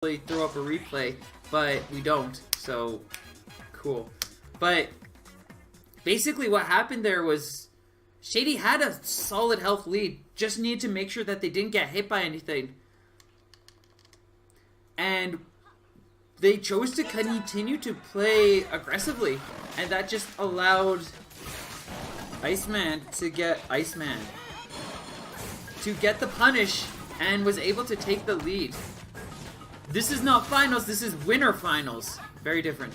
throw up a replay, but we don't, so cool. But basically what happened there was Shady had a solid health lead, just needed to make sure that they didn't get hit by anything. And they chose to continue to play aggressively, and that just allowed Iceman to get the punish and was able to take the lead. This is not finals, this is winner finals. Very different.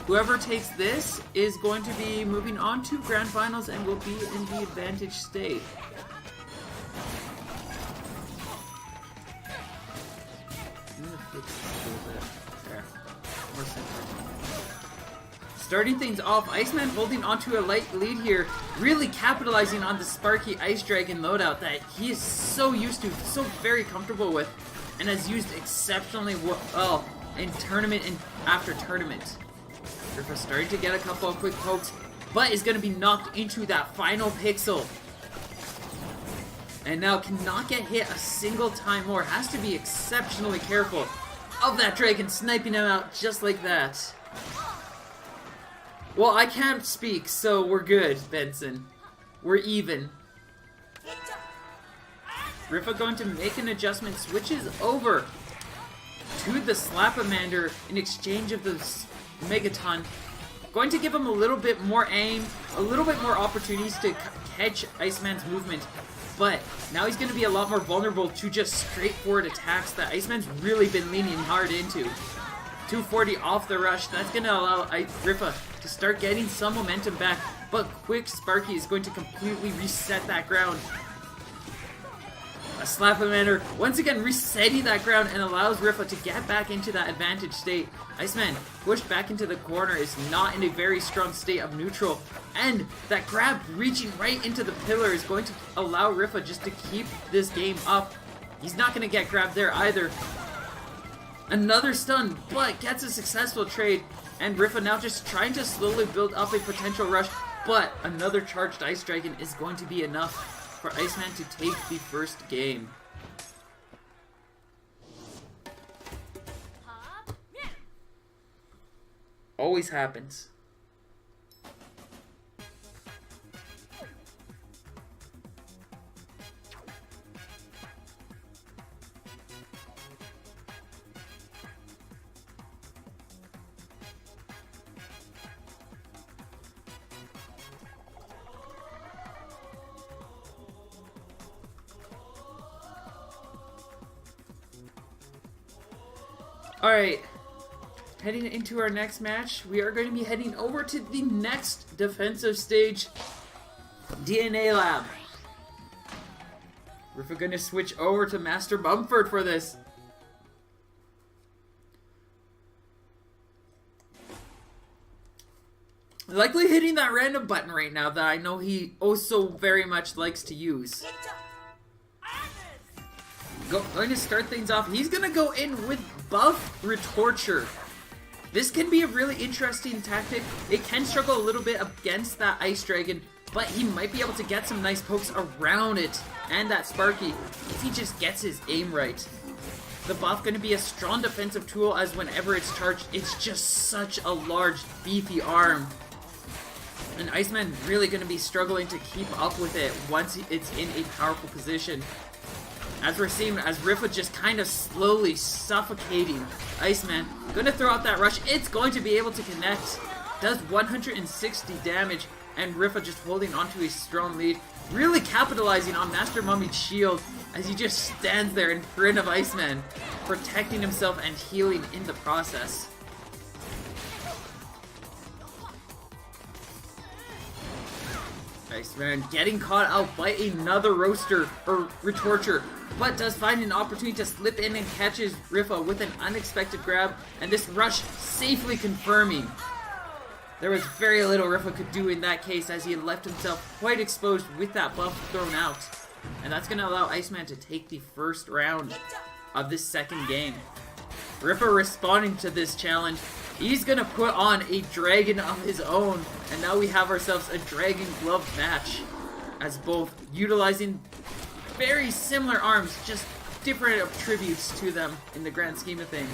Whoever takes this is going to be moving on to grand finals and will be in the advantage state. There. More center. Starting things off, Iceman holding onto a light lead here, really capitalizing on the Sparky Ice Dragon loadout that he is so used to, so very comfortable with, and has used exceptionally well in tournament and after tournament. Ripha starting to get a couple of quick pokes, but is going to be knocked into that final pixel. And now cannot get hit a single time more, has to be exceptionally careful of that dragon sniping him out just like that. Well, I can't speak, so we're good, Benson. We're even. Ripha going to make an adjustment, switches over to the Slapamander in exchange of the Megaton. Going to give him a little bit more aim, a little bit more opportunities to catch Iceman's movement. But now he's going to be a lot more vulnerable to just straightforward attacks that Iceman's really been leaning hard into. 240 off the rush, that's going to allow Ripha to start getting some momentum back, but quick Sparky is going to completely reset that ground. A Slapamander once again resetting that ground and allows Ripha to get back into that advantage state. Iceman pushed back into the corner, is not in a very strong state of neutral, and that grab reaching right into the pillar is going to allow Ripha just to keep this game up. He's not going to get grabbed there either. Another stun, but gets a successful trade, and Ripha now just trying to slowly build up a potential rush, but another charged Ice Dragon is going to be enough for Iceman to take the first game. Always happens. Alright, heading into our next match, we are going to be heading over to the next defensive stage, DNA Lab. We're going to switch over to Master Bumford for this. Likely hitting that random button right now that I know he oh so very much likes to use. Going to start things off. He's going to go in with Buff Retorture. This can be a really interesting tactic. It can struggle a little bit against that Ice Dragon, but he might be able to get some nice pokes around it and that Sparky if he just gets his aim right. The buff going to be a strong defensive tool, as whenever it's charged, it's just such a large, beefy arm. And Iceman really going to be struggling to keep up with it once it's in a powerful position. As we're seeing, as Ripha just kind of slowly suffocating Iceman. Going to throw out that rush. It's going to be able to connect. Does 160 damage. And Ripha just holding onto a strong lead. Really capitalizing on Master Mummy's shield as he just stands there in front of Iceman, protecting himself and healing in the process. Iceman getting caught out by another roaster or retorture, but does find an opportunity to slip in and catches Ripha with an unexpected grab, and this rush safely confirming. There was very little Ripha could do in that case, as he had left himself quite exposed with that buff thrown out. And that's going to allow Iceman to take the first round of this second game. Ripha responding to this challenge. He's going to put on a dragon of his own, and now we have ourselves a dragon glove match, as both utilizing very similar arms, just different attributes to them in the grand scheme of things.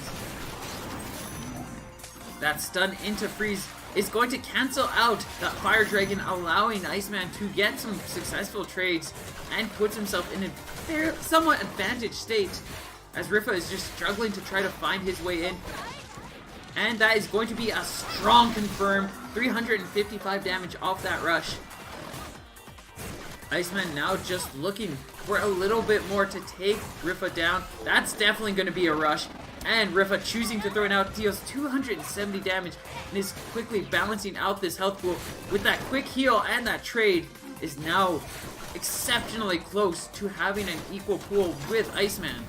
That stun into freeze is going to cancel out that Fire Dragon, allowing Iceman to get some successful trades and puts himself in a somewhat advantaged state as Ripha is just struggling to try to find his way in. And that is going to be a strong confirm, 355 damage off that rush. Iceman now just looking for a little bit more to take Ripha down. That's definitely going to be a rush. And Ripha choosing to throw it out deals 270 damage and is quickly balancing out this health pool with that quick heal, and that trade is now exceptionally close to having an equal pool with Iceman.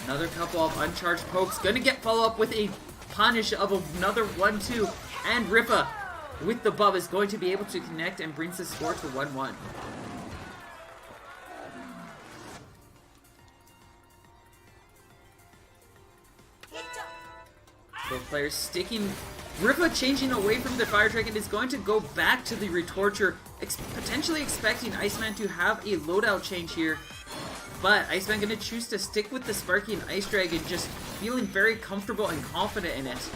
Another couple of uncharged pokes. Gonna get follow up with a punish of another 1-2. And Ripha with the buff is going to be able to connect and brings the score to 1-1. Both players sticking. Ripha changing away from the Fire Dragon is going to go back to the Retorture, potentially expecting Iceman to have a loadout change here. But Iceman going to choose to stick with the Sparky and Ice Dragon, just feeling very comfortable and confident in it.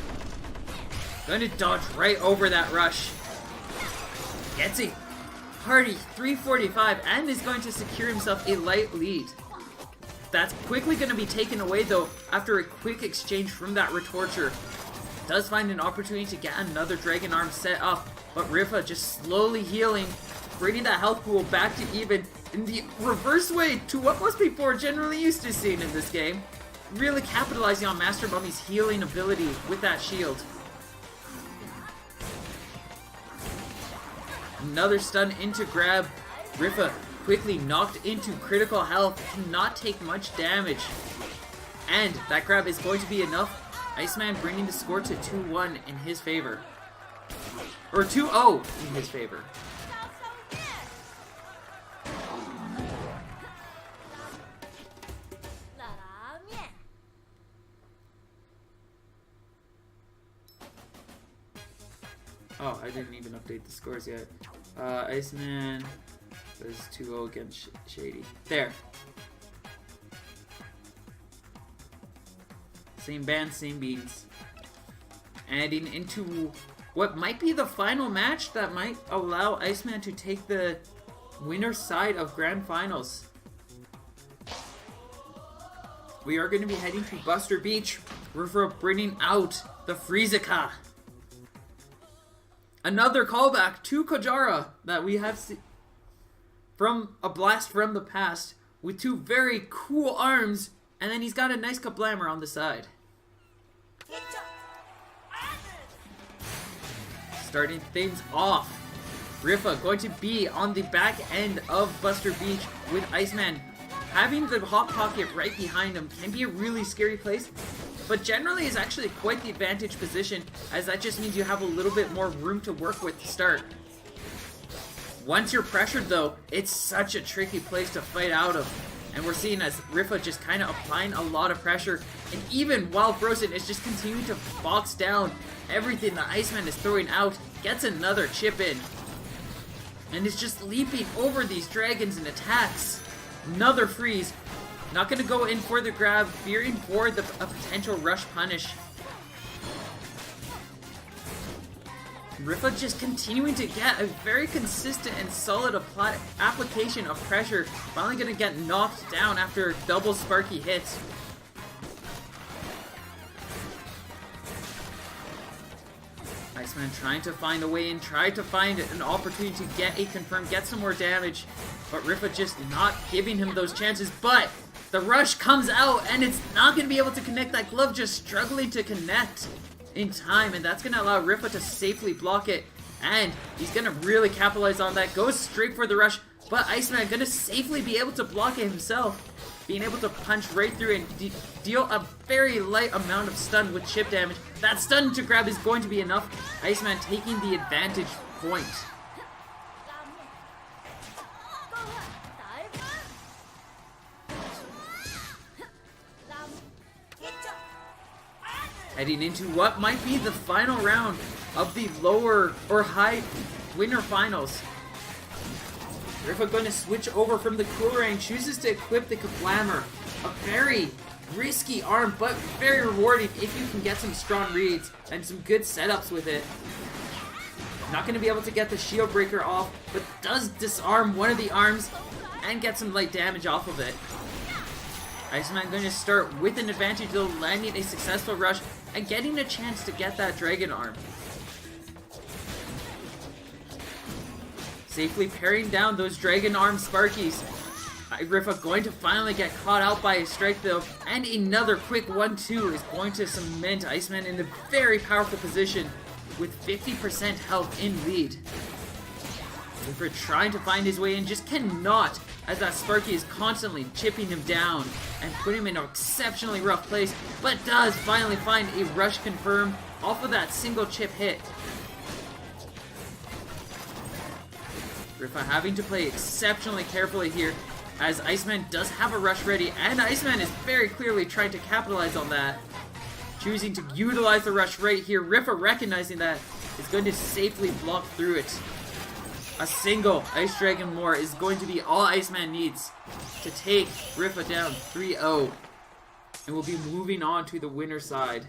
Going to dodge right over that rush. Gets a hearty 345 and is going to secure himself a light lead. That's quickly going to be taken away though after a quick exchange from that Retorture. Does find an opportunity to get another Dragon Arm set up, but Ripha just slowly healing, bringing that health pool back to even in the reverse way to what most people are generally used to seeing in this game. Really capitalizing on Master Mummy's healing ability with that shield. Another stun into grab. Ripha quickly knocked into critical health, cannot take much damage. And that grab is going to be enough. Iceman bringing the score to 2-1 in his favor. Or 2-0 in his favor. Oh, I didn't even update the scores yet. Iceman was 2-0 against Shady. There. Same band, same beans. Adding into what might be the final match that might allow Iceman to take the winner's side of Grand Finals. We are going to be heading to Buster Beach. Ripha bringing out the Freezica. Another callback to Kojara that we have seen from a blast from the past with two very cool arms, and then he's got a nice kablammer on the side. Starting things off, Ripha going to be on the back end of Buster Beach with Iceman. Having the Hot Pocket right behind him can be a really scary place, but generally is actually quite the advantage position, as that just means you have a little bit more room to work with to start. Once you're pressured though, it's such a tricky place to fight out of. And we're seeing as Ripha just kind of applying a lot of pressure, and even while Frozen is just continuing to box down everything that Iceman is throwing out, gets another chip in. And is just leaping over these dragons and attacks. Another freeze. Not going to go in for the grab, fearing for a potential rush punish. Ripha just continuing to get a very consistent and solid application of pressure. Finally going to get knocked down after double Sparky hits. Iceman trying to find a way in, tried to find an opportunity to get a confirm, get some more damage. But Ripha just not giving him those chances. But the rush comes out and it's not going to be able to connect. That glove just struggling to connect in time, and that's going to allow Ripha to safely block it, and he's going to really capitalize on that. Goes straight for the rush, but Iceman going to safely be able to block it himself, being able to punch right through and deal a very light amount of stun with chip damage. That stun to grab is going to be enough. Iceman taking the advantage point. Heading into what might be the final round of the lower or high winner finals. Ripha going to switch over from the Coolerang, chooses to equip the Kablammer. A very risky arm, but very rewarding if you can get some strong reads and some good setups with it. Not going to be able to get the Shield Breaker off, but does disarm one of the arms and get some light damage off of it. Iceman going to start with an advantage, though, landing a successful rush and getting a chance to get that Dragon Arm. Safely parrying down those Dragon Arm Sparkies. Ripha going to finally get caught out by a strike, though, and another quick 1-2 is going to cement Iceman in a very powerful position with 50% health in lead. Ripha trying to find his way in, just cannot, as that Sparky is constantly chipping him down and putting him in an exceptionally rough place, but does finally find a rush confirmed off of that single chip hit. Ripha having to play exceptionally carefully here, as Iceman does have a rush ready, and Iceman is very clearly trying to capitalize on that. Choosing to utilize the rush right here. Ripha recognizing that is going to safely block through it. A single Ice Dragon more is going to be all Iceman needs to take Ripha down 3-0. And we'll be moving on to the winner side.